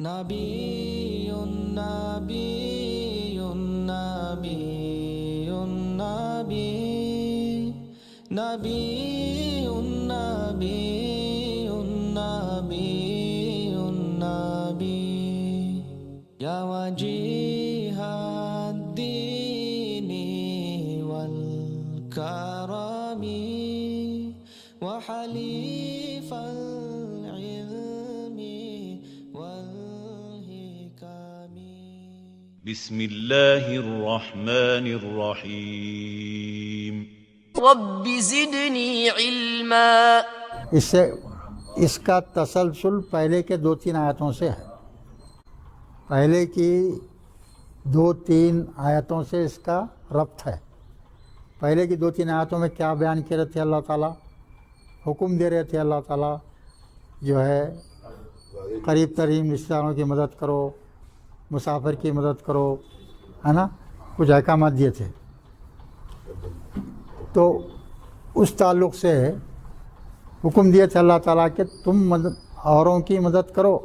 نبي نبي نبي نبي نبي نبي نبي نبي يا وجيه الدين والكرم وحليف العلم والحكم. بسم الله الرحمن الرحيم. رب زدنی علما. اس کا تسلسل پہلے کے 2-3 آیتوں سے ہے. پہلے کی 2-3 آیتوں سے اس کا ربط ہے. پہلے کی 2-3 آیتوں میں کیا بیان کر رہے تھے اللہ تعالیٰ؟ حکم دے رہے تھے اللہ تعالیٰ جو ہے قریب ترین رشتہ داروں کی مدد کرو، مسافر کی مدد کرو، ہے نا، کچھ احکامات دیے تھے. تو اس تعلق سے حکم دیے تھے اللہ تعالیٰ کہ تم اوروں کی مدد کرو،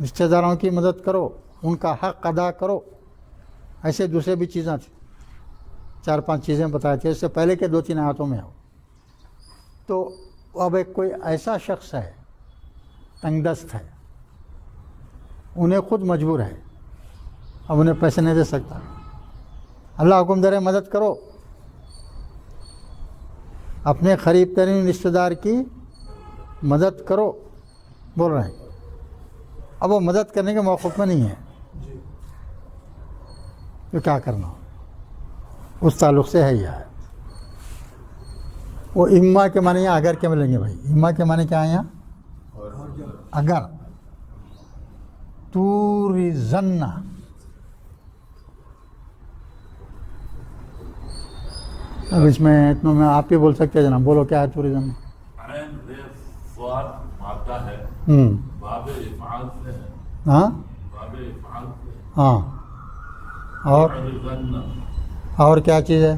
رشتہ داروں کی مدد کرو، ان کا حق ادا کرو. ایسے دوسرے بھی چیزیں تھیں، 4-5 چیزیں بتائے تھے اس سے پہلے کے 2-3 آیتوں میں ہو. تو اب ایک کوئی ایسا شخص ہے، تنگ دست ہے، انہیں خود مجبور ہے، اب انہیں پیسے نہیں دے سکتا. اللہ حکم دے رہے مدد کرو، اپنے قریب ترین رشتہ دار کی مدد کرو بول رہے ہیں. اب وہ مدد کرنے کے موقف میں نہیں ہے تو کیا کرنا ہو، اس تعلق سے ہے. یہ ہے وہ اما کے معنی یہاں اگر کے ملیں گے بھائی. اما کے معنی کیا ہے یہاں؟ اگر. توریزن، اب اس میں اتنا میں آپ ہی بول سکتے ہیں جناب، بولو کیا ہے توریزن؟ ہاں ہاں. اور کیا چیز ہے؟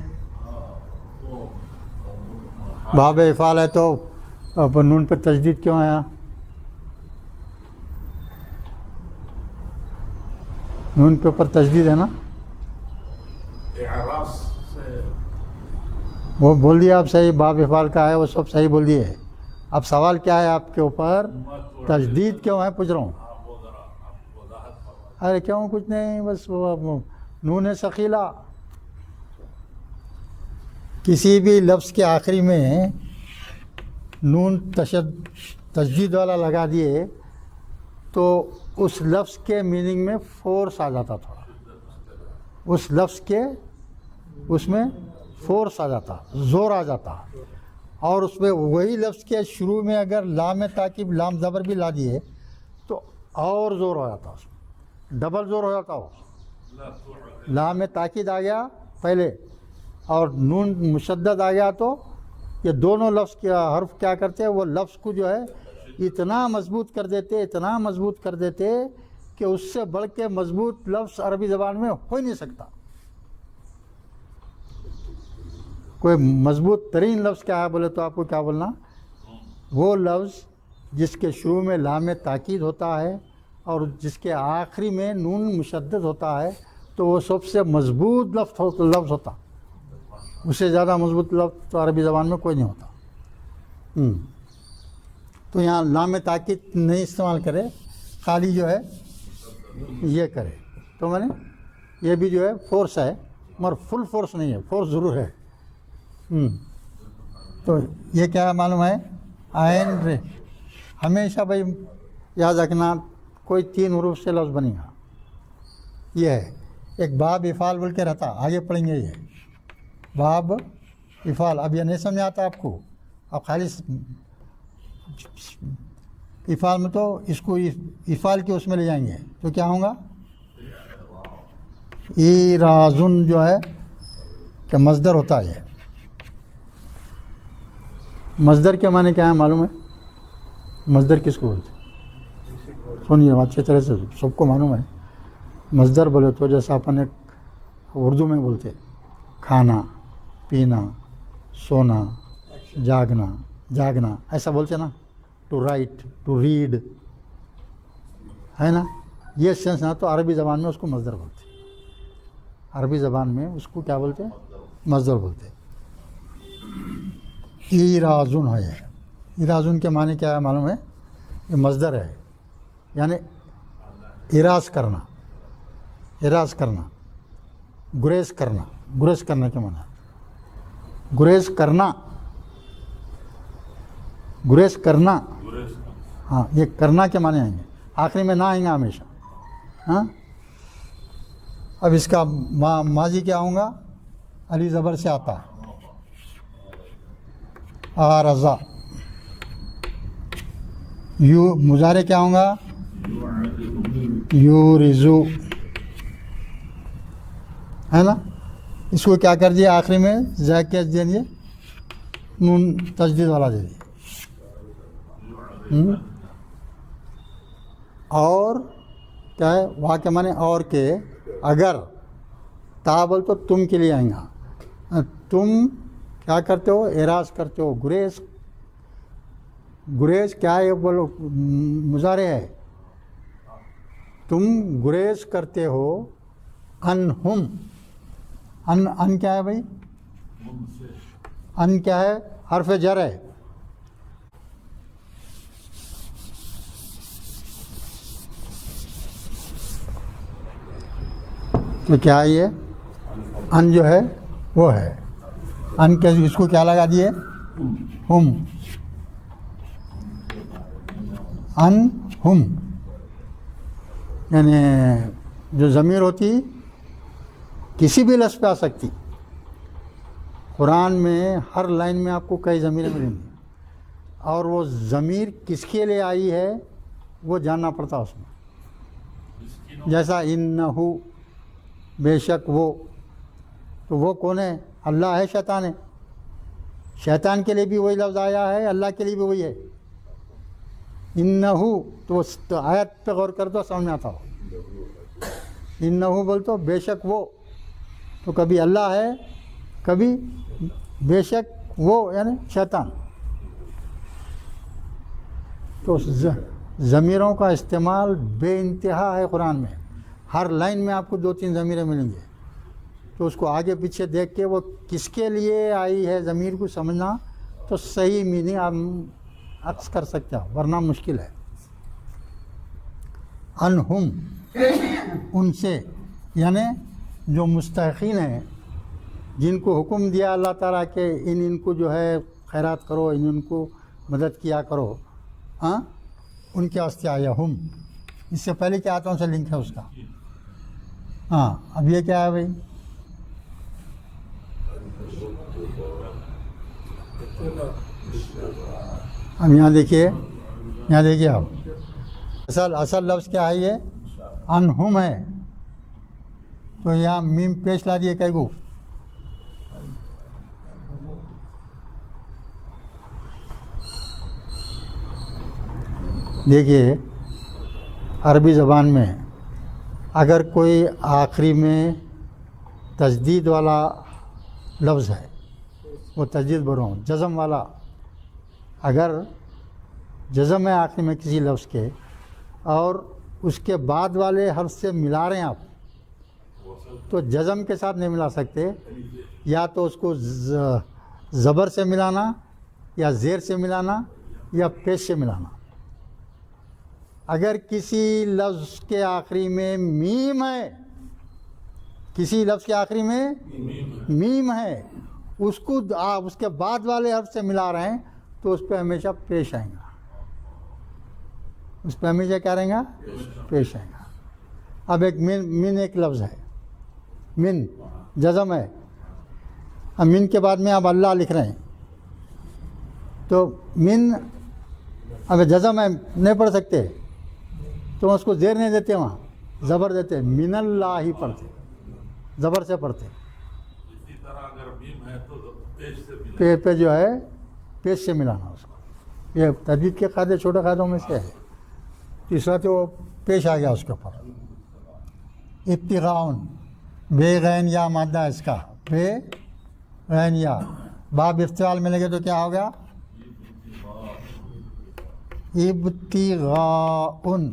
باب افعال ہے تو نون پہ تجدید کیوں آیا؟ نون کے اوپر تجدید ہے نا، وہ بول دیا آپ صحیح. باب افعال کا ہے وہ سب صحیح بول دیے. اب سوال کیا ہے آپ کے اوپر؟ تجدید کیوں ہے پوچھ رہا ہوں. ارے کیوں؟ کچھ نہیں، بس نون ثقیلہ. کسی بھی لفظ کے آخری میں نون تشدید والا لگا دیے تو اس لفظ کے میننگ میں فورس آ جاتا. تھوڑا اس لفظ کے اس میں فورس آ جاتا، زور آ جاتا. اور اس میں وہی لفظ کے شروع میں اگر لام تاکید لام زبر بھی لا دیے تو اور زور ہو جاتا، اس میں ڈبل زور ہو جاتا. ہو لام تاکید آ گیا پہلے اور نون مشدد آ گیا تو یہ دونوں لفظ کے حرف کیا کرتے ہیں، وہ لفظ کو جو ہے اتنا مضبوط کر دیتے، اتنا مضبوط کر دیتے کہ اس سے بڑھ کے مضبوط لفظ عربی زبان میں ہو ہی نہیں سکتا. کوئی مضبوط ترین لفظ کیا ہے بولے تو آپ کو کیا بولنا؟ وہ لفظ جس کے شروع میں لام تاکید ہوتا ہے اور جس کے آخری میں نون مشدد ہوتا ہے تو وہ سب سے مضبوط لفظ ہوتا. اس سے زیادہ مضبوط لفظ تو عربی زبان میں کوئی نہیں ہوتا. تو یہاں لام تاکید نہیں استعمال کرے، خالی جو ہے یہ کرے. تو میں نے یہ بھی جو ہے فورس ہے مگر فل فورس نہیں ہے، فورس ضرور ہے. تو یہ کیا معلوم ہے؟ آئین رے ہمیشہ بھائی یاد رکھنا، کوئی 3 حروف سے لفظ بنے گا. یہ ہے ایک باب افعال بول کے رہتا، آگے پڑھیں گے. یہ باب افعال. اب یہ نہیں سمجھ آتا آپ کو، اب خالی افعال میں تو اس کو افعال کے اس میں لے جائیں گے تو کیا ہوگا؟ ایرازن جو ہے کہ مصدر ہوتا ہے. مصدر کے معنی کیا ہے معلوم ہے؟ مصدر کس کو بولتے ہیں؟ سنیے اچھی طرح سے، سب کو معلوم ہے. مصدر بولے تو جیسا اپن ایک اردو میں بولتے کھانا، پینا، سونا، جاگنا ایسا بولتے نا. ٹو رائٹ، ٹو ریڈ، ہے نا. یہ سینس نہ تو عربی زبان میں اس کو مصدر بولتے ہیں. عربی زبان میں اس کو کیا بولتے ہیں؟ مصدر بولتے ہیں. ایرازن ہے. ایرازن کے معنی کیا ہے معلوم ہے؟ یہ مصدر ہے، یعنی اراز کرنا. اراز کرنا، گریز کرنا. گریز کرنا کے معنی گریز کرنا. گریز کرنا، ہاں یہ کرنا کے معنی آئیں گے، آخری میں نہ آئیں گے ہمیشہ. ہاں اب اس کا ماضی کیا ہوں گا؟ علی زبر سے آتا ہے. آرزا. یو مضارع کیا ہوں گا؟ یورزو، ہے نا. اس کو کیا کر دیا آخری میں؟ ذائقہ دے دیے، نون تجدید والا دے دیے. اور کیا ہے وہاں کے معنی؟ اور کہ اگر تا بول تو تم کے لیے آئیں گا. تم کیا کرتے ہو؟ اعراض کرتے ہو. گریز. گریز کیا ہے بولو؟ مضارع ہے. تم گریز کرتے ہو انہم. ان کیا ہے بھائی؟ ان کیا ہے؟ حرف جر ہے. تو کیا ہے یہ؟ ان جو ہے وہ ہے. ان کے اس کو کیا لگا دیے؟ ہم. ان ہم یعنی جو ضمیر ہوتی کسی بھی لفظ پہ آ سکتی. قرآن میں ہر لائن میں آپ کو کئی ضمیریں ملیں گی، اور وہ ضمیر کس کے لیے آئی ہے وہ جاننا پڑتا اس میں. جیسا انہو، بے شک وہ. تو وہ کون ہے؟ اللہ ہے، شیطان ہے. شیطان کے لیے بھی وہی لفظ آیا ہے، اللہ کے لیے بھی وہی ہے. انہو تو آیت پہ غور کر دو سمجھ میں آتا ہو. انہو بول تو بے شک وہ، تو کبھی اللہ ہے، کبھی بے شک وہ یعنی شیطان. تو ضمیروں کا استعمال بے انتہا ہے قرآن میں. ہر لائن میں آپ کو 2-3 ضمیریں ملیں گے. تو اس کو آگے پیچھے دیکھ کے وہ کس کے لیے آئی ہے ضمیر کو سمجھنا تو صحیح میننگ آپ عکس کر سکتے ہو، ورنہ مشکل ہے. انہم، ان سے، یعنی جو مستحقین ہیں، جن کو حکم دیا اللہ تعالیٰ کہ ان کو جو ہے خیرات کرو، ان کو مدد کیا کرو، ہاں ان کے واسطے آیا ہم. اس سے پہلے کیا آیتوں سے لنک ہے اس کا. ہاں اب یہ کیا ہے بھائی؟ اب یہاں دیکھیے، یہاں دیکھیے آپ، اصل لفظ کیا ہے؟ یہ انہم ہے. تو یہاں میم پیش لا دیے کئی کو. دیکھیے عربی زبان میں اگر کوئی آخری میں تجدید والا لفظ ہے، وہ تجدید بول رہا ہوں، جزم والا، اگر جزم ہے آخری میں کسی لفظ کے اور اس کے بعد والے حرف سے ملا رہے ہیں آپ، تو جزم کے ساتھ نہیں ملا سکتے. یا تو اس کو زبر سے ملانا، یا زیر سے ملانا، یا پیش سے ملانا. اگر کسی لفظ کے آخری میں میم ہے، کسی لفظ کے آخری میں میم ہے، اس کو آپ اس کے بعد والے حرف سے ملا رہے ہیں تو اس پہ ہمیشہ پیش آئیں گا. اس پہ ہمیشہ کیا رہیں گا؟ پیش آئیں گا. اب ایک من ایک لفظ ہے، من جزم ہے. اب من کے بعد میں آپ اللہ لکھ رہے ہیں تو من اب جزم ہے، نہیں پڑھ سکتے تو اس کو زیر نہیں دیتے، وہاں زبر دیتے، من اللہ ہی پڑھتے، زبر سے پڑھتے. پہ جو ہے پیش سے ملانا اس کو. یہ تجوید کے قاعدے چھوٹے قاعدوں میں سے ہے. تیسرا تو وہ پیش آ گیا اس کے اوپر. ابتغاؤن، بے غین یا مادہ اس کا، بے غین یا، باب افتعال ملے گے تو کیا ہو گیا؟ ابتغاؤن.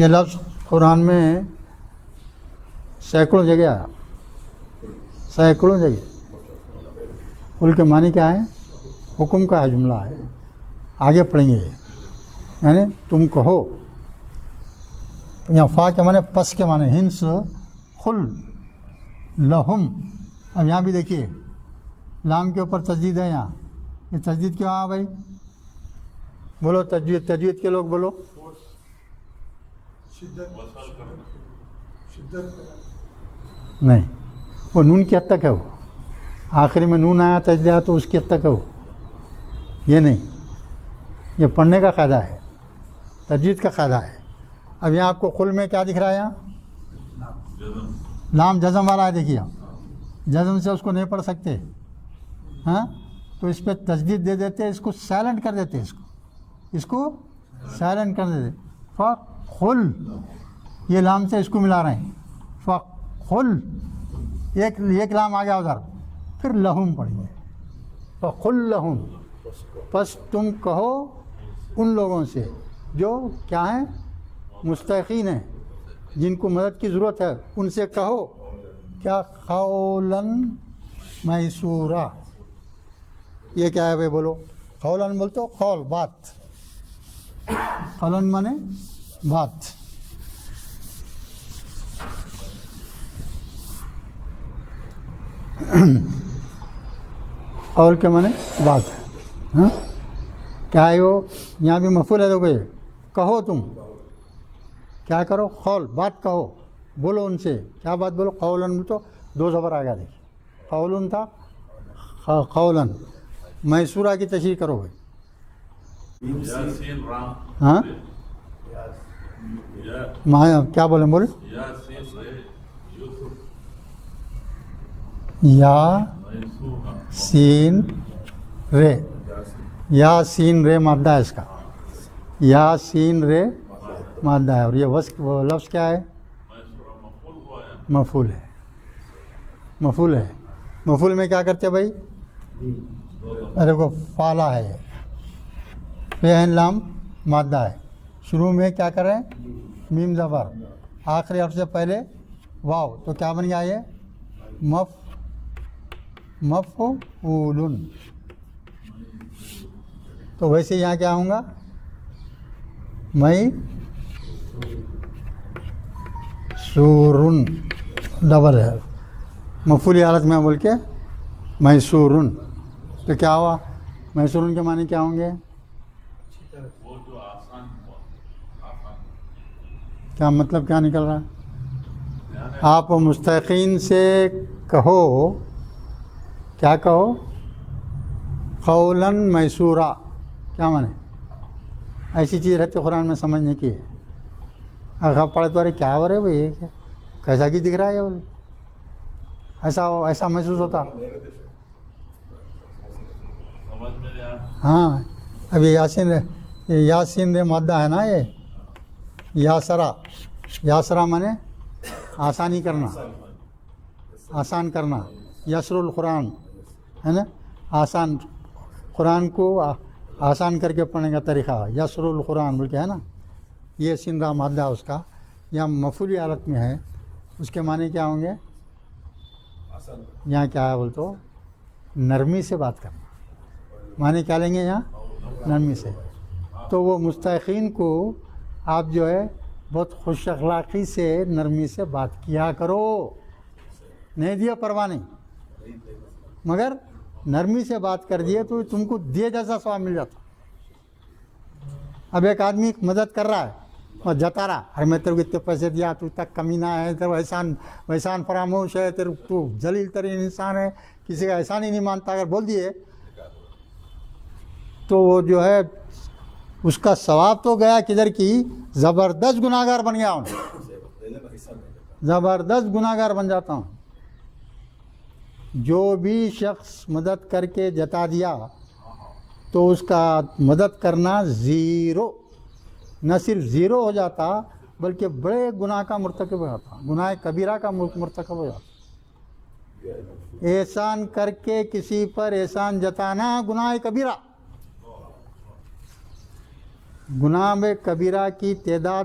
یہ لفظ قرآن میں سینکڑوں جگہ آیا، سینکڑوں جگہ. قل کے معنی کیا ہے؟ حکم کا جملہ ہے. آگے پڑھیں گے. یعنی تم کہو. یہاں فا کے معنی پس کے معنی ہنس خل لہم. اب یہاں بھی دیکھیے لام کے اوپر تجدید ہے. یہاں یہ تجدید کیوں آ بھائی؟ بولو تجوید کے لوگ بولو. نہیں، وہ نون کی حد تک ہے. وہ آخری میں نون آیا تجدید آیا تو اس کی حد تک ہے وہ. یہ نہیں، یہ پڑھنے کا قاعدہ ہے، تجوید کا قاعدہ ہے. اب یہاں آپ کو قل میں کیا دکھ رہا ہے؟ یہاں لام جزم والا ہے. دیکھیے جزم سے اس کو نہیں پڑھ سکتے ہاں، تو اس پہ تجدید دے دیتے، اس کو سائلنٹ کر دیتے. اس کو سائلنٹ کر دیتے. فخل یہ لام سے اس کو ملا رہے ہیں. فخل ایک لام آ گیا ادھر. پھر لہم پڑھیں گے. فخل لہم، پس تم کہو ان لوگوں سے جو کیا ہیں؟ مستحقین ہیں، جن کو مدد کی ضرورت ہے. ان سے کہو کیا؟ قولاً میسورا. یہ کیا ہے بھائی؟ بولو. قولاً بولتے ہو؟ قول بات. قولاً مانے بات. قول کے مانے بات ہے. ہاں کیا ہے وہ؟ یہاں بھی مفعول ہے. دیکھو یہ کہو تم کیا کرو؟ قول بات کہو، بولو ان سے. کیا بات بولو؟ قولاً. تو دو زبر آ گیا. دیکھیے قولن تھا، قولاً. میسورہ کی تشریح کرو بھائی. ہاں کیا بولیں؟ بولے یا سین رے. یا سین رے مادہ ہے اس کا. یا سین رے مادہ ہے. اور یہ وہ لفظ کیا ہے؟ مفعول ہے. مفعول ہے. مفعول میں کیا کرتے بھائی؟ ارے کو فالا ہے. فعل لام مادہ ہے. شروع میں کیا کر رہے ہیں؟ میم زبر. آخری حرف سے پہلے واو. تو کیا بن گیا؟ یہ مفعول. تو ویسے یہاں کیا ہوں گا؟ میں سورن ڈبل ہے. مفعولی حالت میں بول کے میسورن. تو کیا ہوا؟ میسورن کے معنی کیا ہوں گے؟ کیا مطلب کیا نکل رہا ہے؟ آپ مستحقین سے کہو. کیا کہو؟ قولاً میسورا. کیا مانے؟ ایسی چیز رہتی قرآن میں سمجھنے کی ہے. اگر پڑھے تو ارے کیا ہو رہے بھائی، یہ کیسا کی دکھ رہا ہے؟ یہ ایسا محسوس ہوتا. ہاں اب یہ یاسین رے مادہ ہے نا. یہ یاسرا مانے آسانی کرنا، آسان کرنا. یسر القرآن ہے نا، آسان. قرآن کو آسان کر کے پڑھنے کا طریقہ یسر القرآن بول کے ہے نا. یہ سندہ مادہ اس کا یہاں مفعولی حالت میں ہے. اس کے معنی کیا ہوں گے؟ یہاں کیا ہے بول تو نرمی سے بات کرنا. معنی کیا لیں گے یہاں؟ نرمی سے. تو وہ مستحقین کو آپ جو ہے بہت خوش اخلاقی سے نرمی سے بات کیا کرو. نہیں دیا پرواہ نہیں، مگر نرمی سے بات کر دیے تو تم کو دیے جیسا ثواب مل جاتا. اب ایک آدمی مدد کر رہا ہے اور جتا رہا، ارے میں تیرے کو اتنے پیسے دیا، تو تک کمینہ ہے، تیرے احسان فراموش ہے، تو ذلیل ترین انسان ہے، کسی کا احسان ہی نہیں مانتا. اگر بول دیے تو وہ جو ہے اس کا ثواب تو گیا کدھر کی، زبردست گناہ گار بن گیا ہوں، زبردست گناہ گار بن جاتا ہوں. جو بھی شخص مدد کر کے جتا دیا تو اس کا مدد کرنا زیرو، نہ صرف زیرو ہو جاتا بلکہ بڑے گناہ کا مرتکب ہو جاتا، گناہ کبیرہ کا مرتکب ہو جاتا. احسان کر کے کسی پر احسان جتانا گناہ کبیرہ. گناہ میں کبیرہ کی تعداد